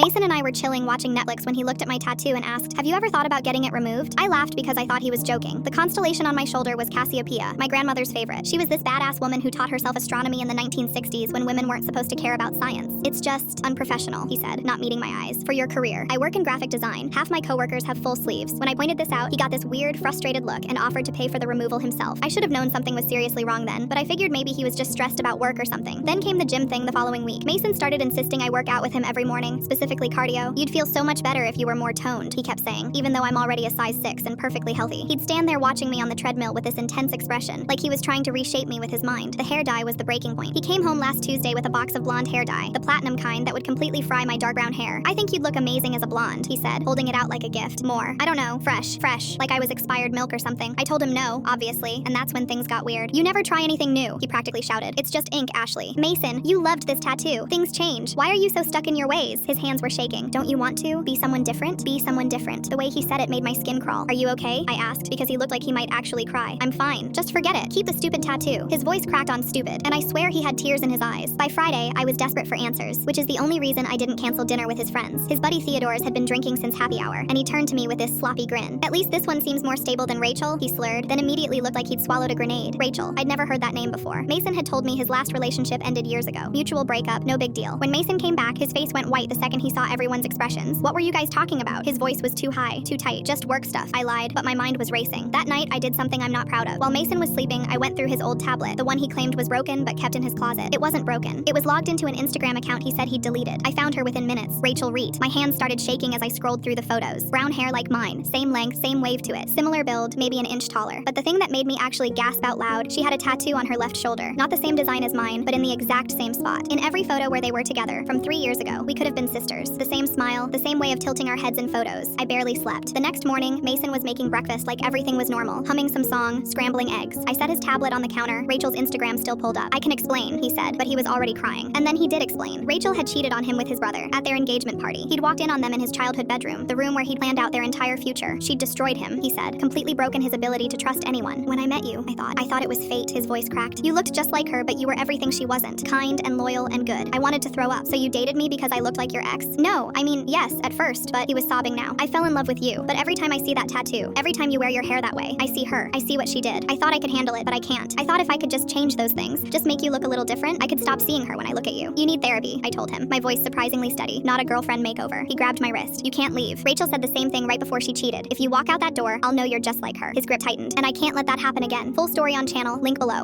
Mason and I were chilling watching Netflix when he looked at my tattoo and asked, "Have you ever thought about getting it removed?" I laughed because I thought he was joking. The constellation on my shoulder was Cassiopeia, my grandmother's favorite. She was this badass woman who taught herself astronomy in the 1960s when women weren't supposed to care about science. "It's just unprofessional," he said, not meeting my eyes. "For your career. I work in graphic design. Half my coworkers have full sleeves." When I pointed this out, he got this weird, frustrated look and offered to pay for the removal himself. I should have known something was seriously wrong then, but I figured maybe he was just stressed about work or something. Then came the gym thing the following week. Mason started insisting I work out with him every morning, specifically cardio. "You'd feel so much better if you were more toned," he kept saying, even though I'm already a size 6 and perfectly healthy. He'd stand there watching me on the treadmill with this intense expression, like he was trying to reshape me with his mind. The hair dye was the breaking point. He came home last Tuesday with a box of blonde hair dye, the platinum kind that would completely fry my dark brown hair. "I think you'd look amazing as a blonde," he said, holding it out like a gift. "More, I don't know, fresh, like I was expired milk or something." I told him no, obviously, and that's when things got weird. "You never try anything new," he practically shouted. "It's just ink, Ashley." "Mason, you loved this tattoo. Things change. Why are you so stuck in your ways?" His hands were shaking. "Don't you want to? Be someone different? Be someone different." The way he said it made my skin crawl. "Are you okay?" I asked, because he looked like he might actually cry. "I'm fine. Just forget it. Keep the stupid tattoo." His voice cracked on stupid, and I swear he had tears in his eyes. By Friday, I was desperate for answers, which is the only reason I didn't cancel dinner with his friends. His buddy Theodore's had been drinking since happy hour, and he turned to me with this sloppy grin. "At least this one seems more stable than Rachel," he slurred, then immediately looked like he'd swallowed a grenade. Rachel. I'd never heard that name before. Mason had told me his last relationship ended years ago. Mutual breakup, no big deal. When Mason came back, his face went white the second he saw everyone's expressions. "What were you guys talking about?" His voice was too high, too tight. "Just work stuff." I lied, but my mind was racing. That night, I did something I'm not proud of. While Mason was sleeping, I went through his old tablet, the one he claimed was broken but kept in his closet. It wasn't broken. It was logged into an Instagram account he said he'd deleted. I found her within minutes. Rachel Reet. My hands started shaking as I scrolled through the photos. Brown hair like mine, same length, same wave to it, similar build, maybe an inch taller. But the thing that made me actually gasp out loud, she had a tattoo on her left shoulder. Not the same design as mine, but in the exact same spot. In every photo where they were together, from 3 years ago, we could have been sisters. The same smile, the same way of tilting our heads in photos. I barely slept. The next morning, Mason was making breakfast like everything was normal, humming some song, scrambling eggs. I set his tablet on the counter. Rachel's Instagram still pulled up. "I can explain," he said, but he was already crying. And then he did explain. Rachel had cheated on him with his brother at their engagement party. He'd walked in on them in his childhood bedroom, the room where he'd planned out their entire future. She'd destroyed him, he said, completely broken his ability to trust anyone. "When I met you, I thought it was fate," his voice cracked. "You looked just like her, but you were everything she wasn't. Kind and loyal and good. I wanted to throw up. So you dated me because I looked like your ex?" "No, I mean, yes, at first," but he was sobbing now. "I fell in love with you, but every time I see that tattoo, every time you wear your hair that way, I see her. I see what she did. I thought I could handle it, but I can't. I thought if I could just change those things, just make you look a little different, I could stop seeing her when I look at you." "You need therapy," I told him, my voice surprisingly steady. "Not a girlfriend makeover." He grabbed my wrist. "You can't leave." Rachel said the same thing right before she cheated. "If you walk out that door, I'll know you're just like her." His grip tightened, and I can't let that happen again. Full story on channel, link below.